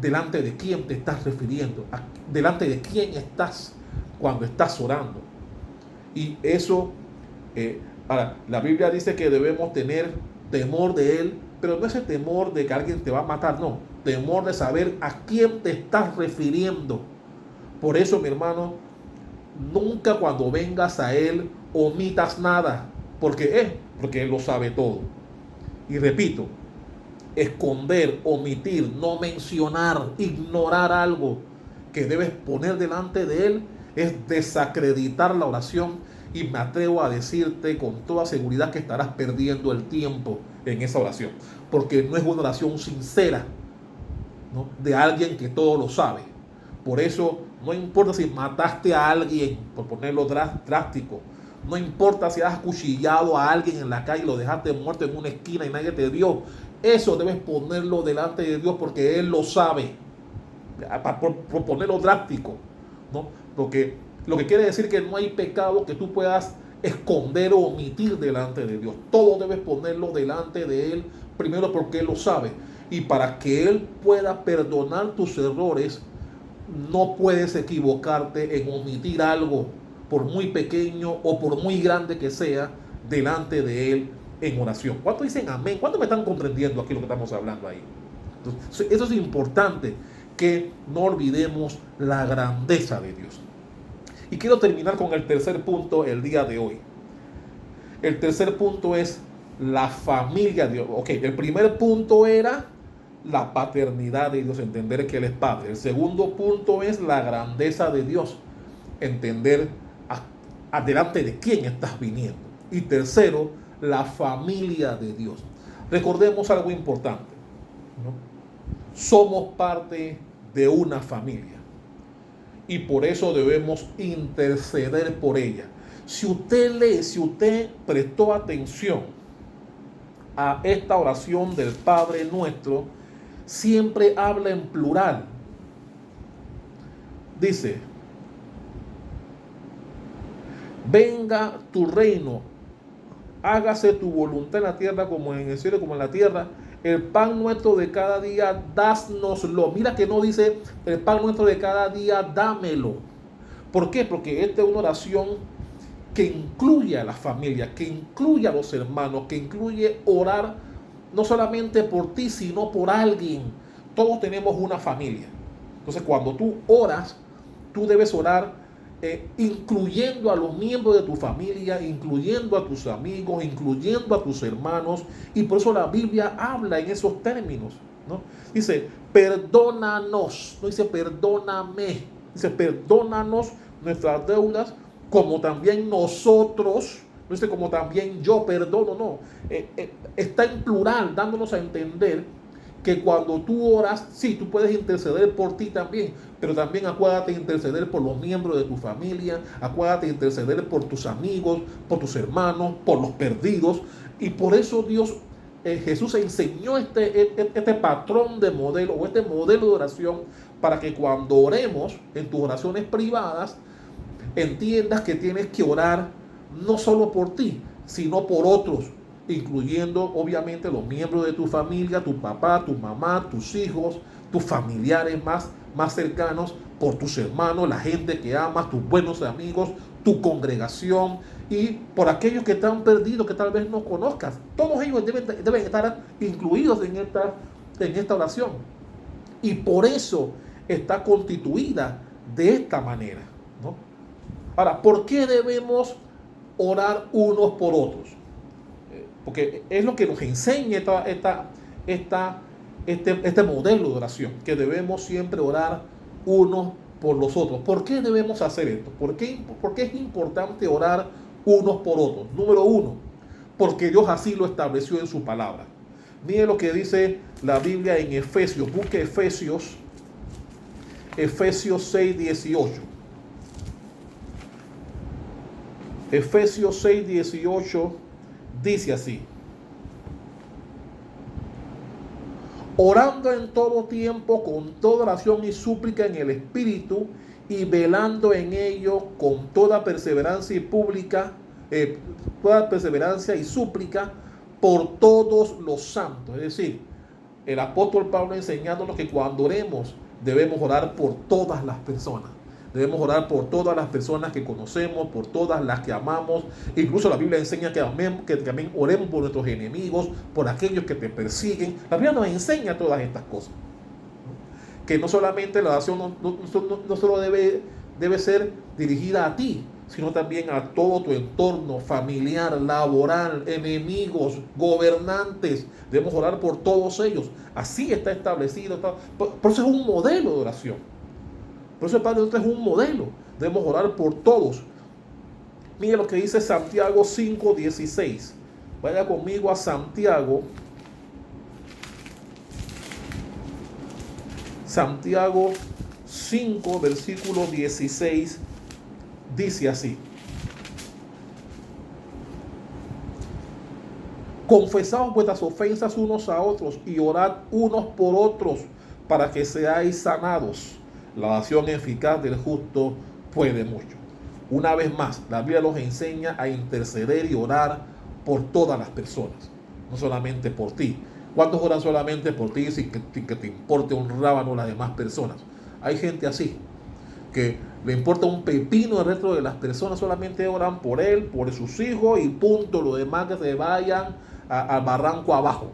delante de quién te estás refiriendo, delante de quién estás cuando estás orando. Y eso, ahora, la Biblia dice que debemos tener temor de Él, pero no ese temor de que alguien te va a matar, no, temor de saber a quién te estás refiriendo. Por eso, mi hermano, nunca cuando vengas a Él omitas nada, porque Él lo sabe todo. Y repito, esconder, omitir, no mencionar, ignorar algo que debes poner delante de Él es desacreditar la oración, y me atrevo a decirte con toda seguridad que estarás perdiendo el tiempo en esa oración, porque no es una oración sincera, ¿no?, de alguien que todo lo sabe. Por eso no importa si mataste a alguien, por ponerlo drástico, no importa si has acuchillado a alguien en la calle y lo dejaste muerto en una esquina y nadie te vio, eso debes ponerlo delante de Dios porque Él lo sabe, por ponerlo drástico, ¿no? Porque lo que quiere decir que no hay pecado que tú puedas esconder o omitir delante de Dios. Todo debes ponerlo delante de Él, primero porque Él lo sabe, y para que Él pueda perdonar tus errores, no puedes equivocarte en omitir algo, por muy pequeño o por muy grande que sea, delante de Él en oración. ¿Cuántos dicen amén? ¿Cuántos me están comprendiendo aquí lo que estamos hablando ahí? Entonces, eso es importante, que no olvidemos la grandeza de Dios. Y quiero terminar con el tercer punto el día de hoy. El tercer punto es la familia de Dios. Ok, el primer punto era la paternidad de Dios, entender que Él es Padre. El segundo punto es la grandeza de Dios, entender adelante de quién estás viniendo. Y tercero, la familia de Dios. Recordemos algo importante, ¿no? Somos parte de una familia y por eso debemos interceder por ella. Si usted lee, si usted prestó atención a esta oración del Padre Nuestro, siempre habla en plural. Dice: venga tu reino, hágase tu voluntad en la tierra como en el cielo, como en la tierra. El pan nuestro de cada día, dánoslo. Mira que no dice el pan nuestro de cada día, dámelo. ¿Por qué? Porque esta es una oración que incluye a la familia, que incluye a los hermanos, que incluye orar no solamente por ti, sino por alguien. Todos tenemos una familia. Entonces, cuando tú oras, tú debes orar incluyendo a los miembros de tu familia, incluyendo a tus amigos, incluyendo a tus hermanos. Y por eso la Biblia habla en esos términos, ¿no? Dice, perdónanos, no dice perdóname, dice perdónanos nuestras deudas, como también nosotros, no dice como también yo perdono, no. Está en plural, dándonos a entender que cuando tú oras, sí, tú puedes interceder por ti también, pero también acuérdate de interceder por los miembros de tu familia, acuérdate de interceder por tus amigos, por tus hermanos, por los perdidos. Y por eso Dios, Jesús enseñó este patrón de modelo, o este modelo de oración, para que cuando oremos en tus oraciones privadas, entiendas que tienes que orar no solo por ti, sino por otros, incluyendo obviamente los miembros de tu familia, tu papá, tu mamá, tus hijos, tus familiares más cercanos, por tus hermanos, la gente que amas, tus buenos amigos, tu congregación, y por aquellos que están perdidos, que tal vez no conozcas. Todos ellos deben estar incluidos en esta oración. Y por eso está constituida de esta manera, ¿no? Ahora, ¿por qué debemos orar unos por otros? Porque es lo que nos enseña este modelo de oración, que debemos siempre orar unos por los otros. ¿Por qué debemos hacer esto? ¿Por qué es importante orar unos por otros? Número uno, porque Dios así lo estableció en su palabra. Mire lo que dice la Biblia en Efesios. Busque Efesios 6:18. Efesios 6:18 dice así: orando en todo tiempo con toda oración y súplica en el Espíritu, y velando en ello con toda perseverancia y súplica por todos los santos. Es decir, el apóstol Pablo enseñándonos que cuando oremos debemos orar por todas las personas. Debemos orar por todas las personas que conocemos, por todas las que amamos. Incluso la Biblia enseña que también oremos por nuestros enemigos, por aquellos que te persiguen. La Biblia nos enseña todas estas cosas. Que no solamente la oración no solo debe ser dirigida a ti, sino también a todo tu entorno familiar, laboral, enemigos, gobernantes. Debemos orar por todos ellos. Así está establecido. Por eso es un modelo de oración. Por eso el Padre Nuestro es un modelo. Debemos orar por todos. Mire lo que dice Santiago 5:16. Vaya conmigo a Santiago. Santiago 5, versículo 16. Dice así: confesaos vuestras ofensas unos a otros y orad unos por otros para que seáis sanados. La oración eficaz del justo puede mucho. Una vez más, la Biblia nos enseña a interceder y orar por todas las personas, no solamente por ti. ¿Cuántos oran solamente por ti sin que te importe un rábano las demás personas? Hay gente así, que le importa un pepino el resto de las personas, solamente oran por él, por sus hijos y punto. Los demás que se vayan al barranco abajo.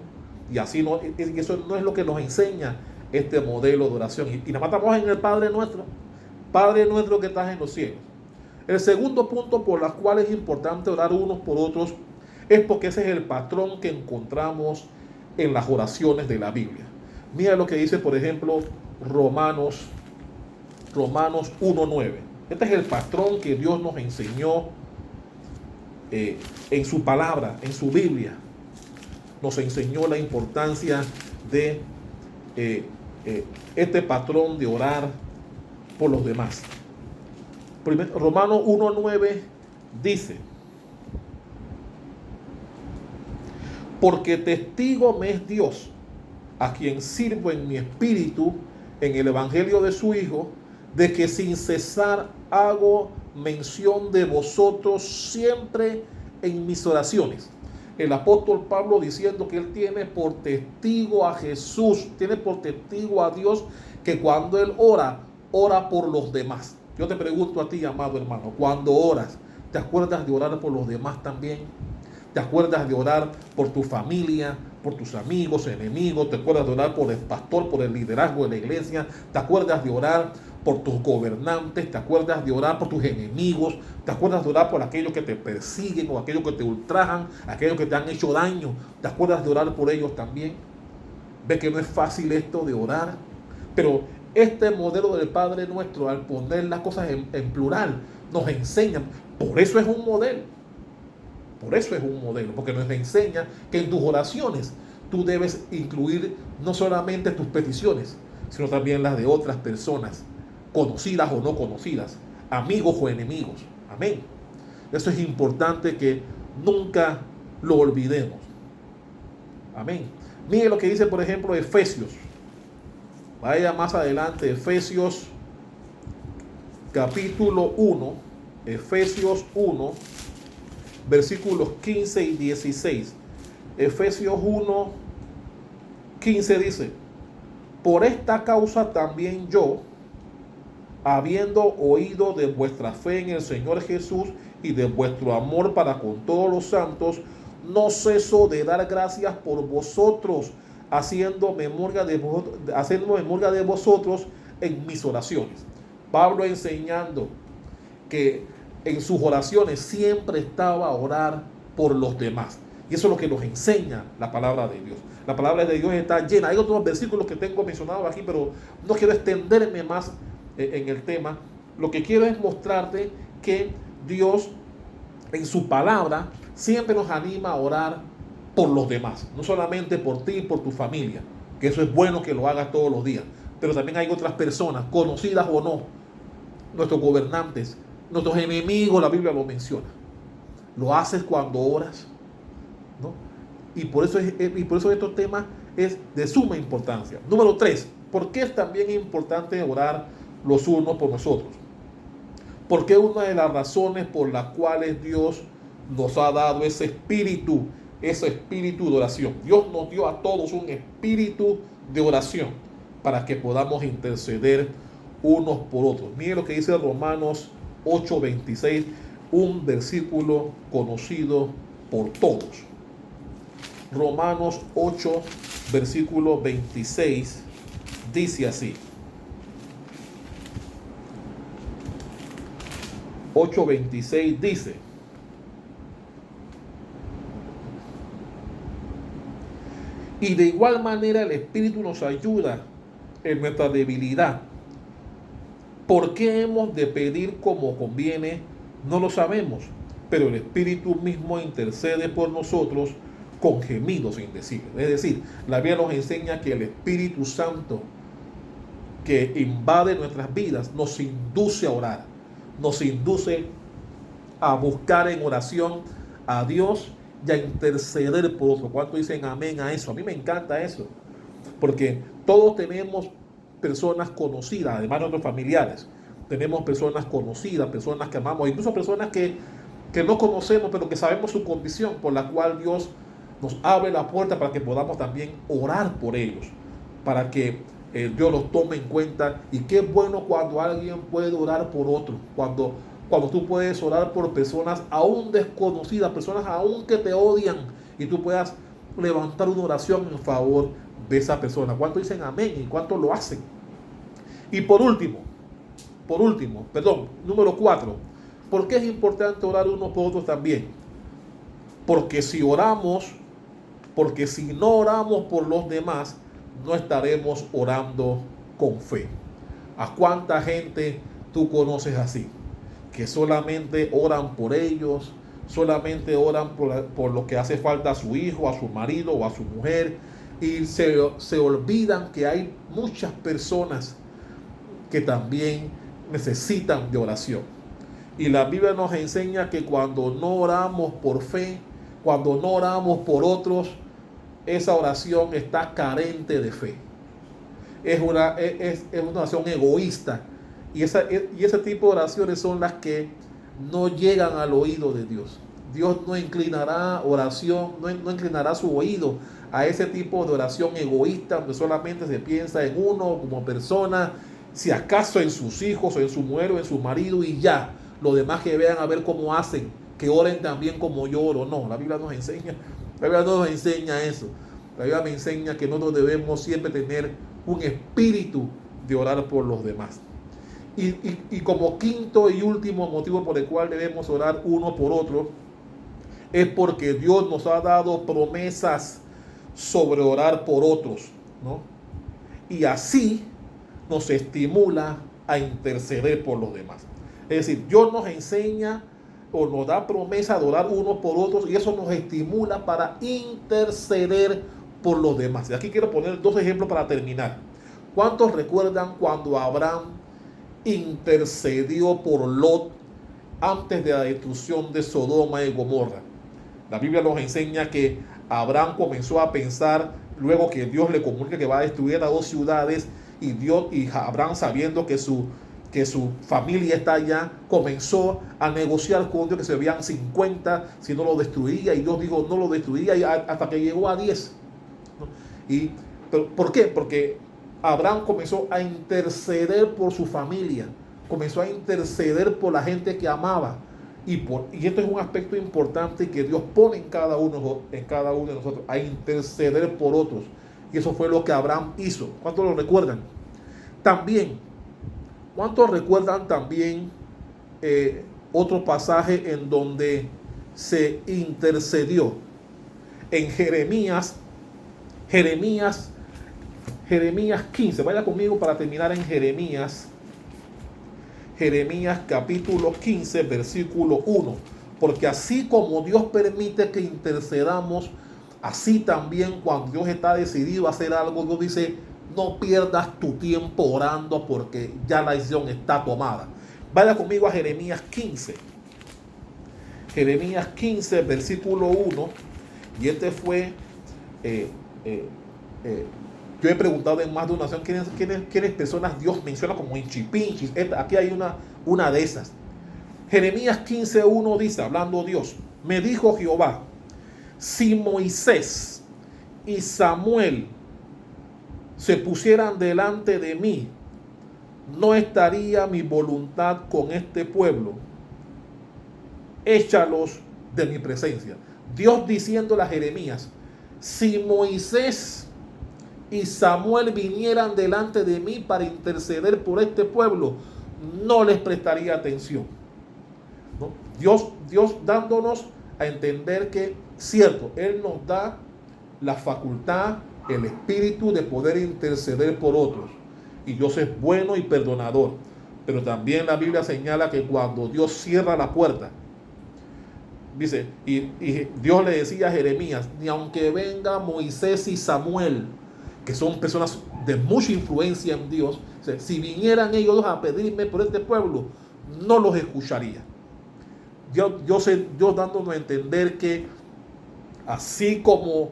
Y así no, y eso no es lo que nos enseña este modelo de oración. Y nada más estamos en el Padre nuestro. Padre nuestro que estás en los cielos. El segundo punto por el cual es importante orar unos por otros es porque ese es el patrón que encontramos en las oraciones de la Biblia. Mira lo que dice, por ejemplo, Romanos 1:9. Este es el patrón que Dios nos enseñó en su palabra, en su Biblia. Nos enseñó la importancia de este patrón de orar por los demás. Romanos 1:9 dice: porque testigo me es Dios, a quien sirvo en mi espíritu en el evangelio de su Hijo, de que sin cesar hago mención de vosotros siempre en mis oraciones. El apóstol Pablo diciendo que él tiene por testigo a Jesús, tiene por testigo a Dios, que cuando él ora, ora por los demás. Yo te pregunto a ti, amado hermano, cuando oras, ¿te acuerdas de orar por los demás también? ¿Te acuerdas de orar por tu familia, por tus amigos, enemigos? ¿Te acuerdas de orar por el pastor, por el liderazgo de la iglesia? ¿Te acuerdas de orar por tus gobernantes? ¿Te acuerdas de orar por tus enemigos? ¿Te acuerdas de orar por aquellos que te persiguen o aquellos que te ultrajan, aquellos que te han hecho daño? ¿Te acuerdas de orar por ellos también? ¿Ves que no es fácil esto de orar? Pero este modelo del Padre Nuestro, al poner las cosas en plural, nos enseña. Por eso es un modelo. Por eso es un modelo, porque nos enseña que en tus oraciones tú debes incluir no solamente tus peticiones, sino también las de otras personas, conocidas o no conocidas, amigos o enemigos. Amén. Eso es importante que nunca lo olvidemos. Amén. Mire lo que dice, por ejemplo, Efesios. Vaya más adelante, Efesios capítulo 1, Efesios 1, versículos 15 y 16. Efesios 1, 15 dice: por esta causa también yo, habiendo oído de vuestra fe en el Señor Jesús y de vuestro amor para con todos los santos, no ceso de dar gracias por vosotros, haciendo memoria de vosotros en mis oraciones. Pablo enseñando que en sus oraciones siempre estaba a orar por los demás. Y eso es lo que nos enseña la palabra de Dios. La palabra de Dios está llena. Hay otros versículos que tengo mencionados aquí, pero no quiero extenderme más en el tema. Lo que quiero es mostrarte que Dios en su palabra siempre nos anima a orar por los demás. No solamente por ti y por tu familia, que eso es bueno que lo hagas todos los días. Pero también hay otras personas, conocidas o no, nuestros gobernantes, nuestros enemigos, la Biblia lo menciona. Lo haces cuando oras, ¿no? Y por eso estos temas es de suma importancia. Número 3, ¿por qué es también importante orar los unos por nosotros? Porque una de las razones por las cuales Dios nos ha dado ese espíritu de oración. Dios nos dio a todos un espíritu de oración para que podamos interceder unos por otros. Miren lo que dice Romanos 8:26, un versículo conocido por todos. Romanos 8, versículo 26, dice así. 8:26 dice: y de igual manera el Espíritu nos ayuda en nuestra debilidad. ¿Por qué hemos de pedir como conviene? No lo sabemos, pero el Espíritu mismo intercede por nosotros con gemidos indecibles. Es decir, la Biblia nos enseña que el Espíritu Santo que invade nuestras vidas nos induce a orar, nos induce a buscar en oración a Dios y a interceder por otros. ¿Cuántos dicen amén a eso? A mí me encanta eso, porque todos tenemos personas conocidas, además de nuestros familiares. Tenemos personas conocidas, personas que amamos, incluso personas que no conocemos, pero que sabemos su condición, por la cual Dios nos abre la puerta para que podamos también orar por ellos, para que Dios los tome en cuenta. Y qué bueno cuando alguien puede orar por otro, cuando tú puedes orar por personas aún desconocidas, personas aún que te odian, y tú puedas levantar una oración en favor de esa persona. ¿Cuántos dicen amén y cuántos lo hacen? Y por último, número 4, ¿por qué es importante orar unos por otros también? Porque si no oramos por los demás, no estaremos orando con fe. ¿A cuánta gente tú conoces así? Que solamente oran por ellos, solamente oran por lo que hace falta a su hijo, a su marido o a su mujer, y se olvidan que hay muchas personas que también necesitan de oración. Y la Biblia nos enseña que cuando no oramos por fe, cuando no oramos por otros, esa oración está carente de fe. Es una oración egoísta. Y ese tipo de oraciones son las que no llegan al oído de Dios. Dios no inclinará no inclinará su oído a ese tipo de oración egoísta, donde solamente se piensa en uno como persona, si acaso en sus hijos o en su mujer o en su marido, y ya, los demás que vean a ver cómo hacen, que oren también como yo oro. No, la Biblia no nos enseña eso. La Biblia me enseña que nosotros debemos siempre tener un espíritu de orar por los demás. Y como quinto y último motivo por el cual debemos orar uno por otro, es porque Dios nos ha dado promesas sobre orar por otros, ¿no? Y así nos estimula a interceder por los demás. Es decir, Dios nos enseña o nos da promesa de orar unos por otros, y eso nos estimula para interceder por los demás. Y aquí quiero poner 2 ejemplos para terminar. ¿Cuántos recuerdan cuando Abraham intercedió por Lot antes de la destrucción de Sodoma y Gomorra? La Biblia nos enseña que Abraham comenzó a pensar, luego que Dios le comunica que va a destruir a 2 ciudades, y Abraham, sabiendo que su familia está allá, comenzó a negociar con Dios que se veían 50 si no lo destruía, y Dios dijo no lo destruía, hasta que llegó a 10. ¿Pero por qué? Porque Abraham comenzó a interceder por su familia, comenzó a interceder por la gente que amaba, y esto es un aspecto importante que Dios pone en cada uno de nosotros, a interceder por otros. Y eso fue lo que Abraham hizo. ¿Cuántos lo recuerdan? También, ¿cuántos recuerdan también otro pasaje en donde se intercedió? En Jeremías 15. Vaya conmigo para terminar en Jeremías capítulo 15, versículo 1. Porque así como Dios permite que intercedamos, así también cuando Dios está decidido a hacer algo, Dios dice, no pierdas tu tiempo orando, porque ya la decisión está tomada. Vaya conmigo a Jeremías 15. Jeremías 15, versículo 1. Y este fue... yo he preguntado en más de una ocasión quiénes personas Dios menciona como hinchipinchis. Aquí hay una de esas. Jeremías 15:1 dice, hablando Dios, me dijo Jehová, si Moisés y Samuel se pusieran delante de mí, no estaría mi voluntad con este pueblo. Échalos de mi presencia. Dios diciéndole a Jeremías, si Moisés y Samuel vinieran delante de mí para interceder por este pueblo, no les prestaría atención, ¿no? Dios dándonos a entender que, cierto, Él nos da la facultad, el espíritu de poder interceder por otros, y Dios es bueno y perdonador, pero también la Biblia señala que cuando Dios cierra la puerta, dice, y Dios le decía a Jeremías, ni aunque venga Moisés y Samuel, que son personas de mucha influencia en Dios, si vinieran ellos a pedirme por este pueblo, no los escucharía. Dios dándonos a entender que así como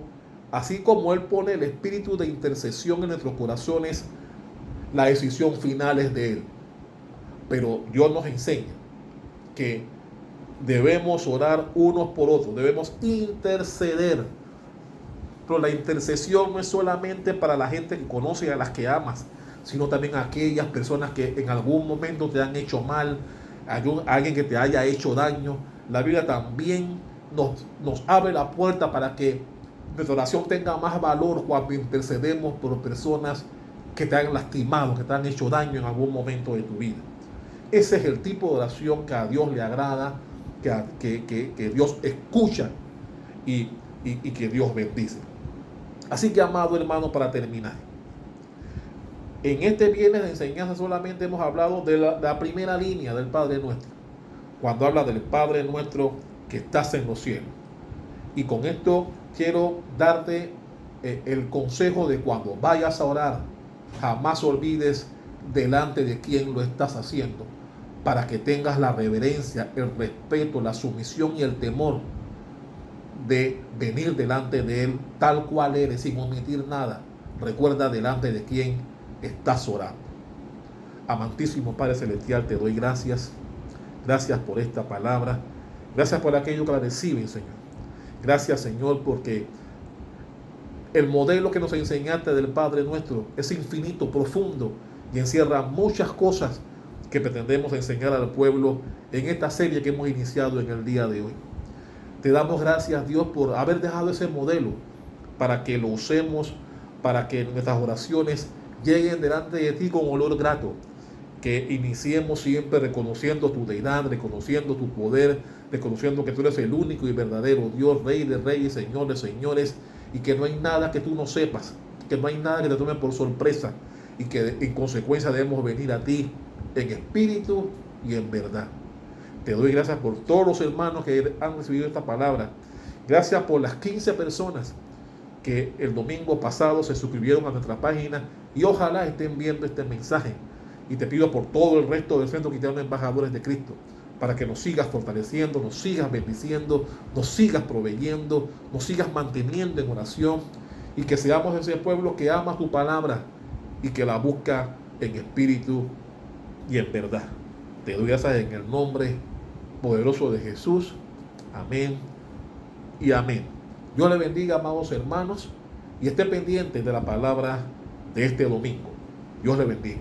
Él pone el espíritu de intercesión en nuestros corazones, la decisión final es de Él. Pero Dios nos enseña que debemos orar unos por otros, debemos interceder. Pero la intercesión no es solamente para la gente que conoce y a las que amas, sino también a aquellas personas que en algún momento te han hecho mal, alguien que te haya hecho daño. La Biblia también nos abre la puerta para que nuestra oración tenga más valor cuando intercedemos por personas que te han lastimado, que te han hecho daño en algún momento de tu vida. Ese es el tipo de oración que a Dios le agrada, que Dios escucha y que Dios bendice. Así que, amado hermano, para terminar, en este viernes de enseñanza solamente hemos hablado de la primera línea del Padre Nuestro, cuando habla del Padre Nuestro que estás en los cielos. Y con esto quiero darte el consejo de cuando vayas a orar, jamás olvides delante de quién lo estás haciendo, para que tengas la reverencia, el respeto, la sumisión y el temor de venir delante de Él tal cual eres, sin omitir nada. Recuerda delante de quién estás orando. Amantísimo Padre Celestial, te doy gracias. Gracias por esta palabra. Gracias por aquello que la reciben, Señor. Gracias, Señor, porque el modelo que nos enseñaste del Padre Nuestro es infinito, profundo y encierra muchas cosas que pretendemos enseñar al pueblo en esta serie que hemos iniciado en el día de hoy. Te damos gracias, Dios, por haber dejado ese modelo para que lo usemos, para que nuestras oraciones lleguen delante de ti con olor grato. Que iniciemos siempre reconociendo tu deidad, reconociendo tu poder, reconociendo que tú eres el único y verdadero Dios, Rey de reyes, Señor de señores, y que no hay nada que tú no sepas, que no hay nada que te tome por sorpresa, y que en consecuencia debemos venir a ti en espíritu y en verdad. Te doy gracias por todos los hermanos que han recibido esta palabra. Gracias por las 15 personas que el domingo pasado se suscribieron a nuestra página y ojalá estén viendo este mensaje. Y te pido por todo el resto del Centro Cristiano de Embajadores de Cristo, para que nos sigas fortaleciendo, nos sigas bendiciendo, nos sigas proveyendo, nos sigas manteniendo en oración, y que seamos ese pueblo que ama tu palabra y que la busca en espíritu y en verdad. Te doy gracias en el nombre poderoso de Jesús. Amén y amén. Dios le bendiga, amados hermanos, y esté pendiente de la palabra de este domingo. Dios le bendiga.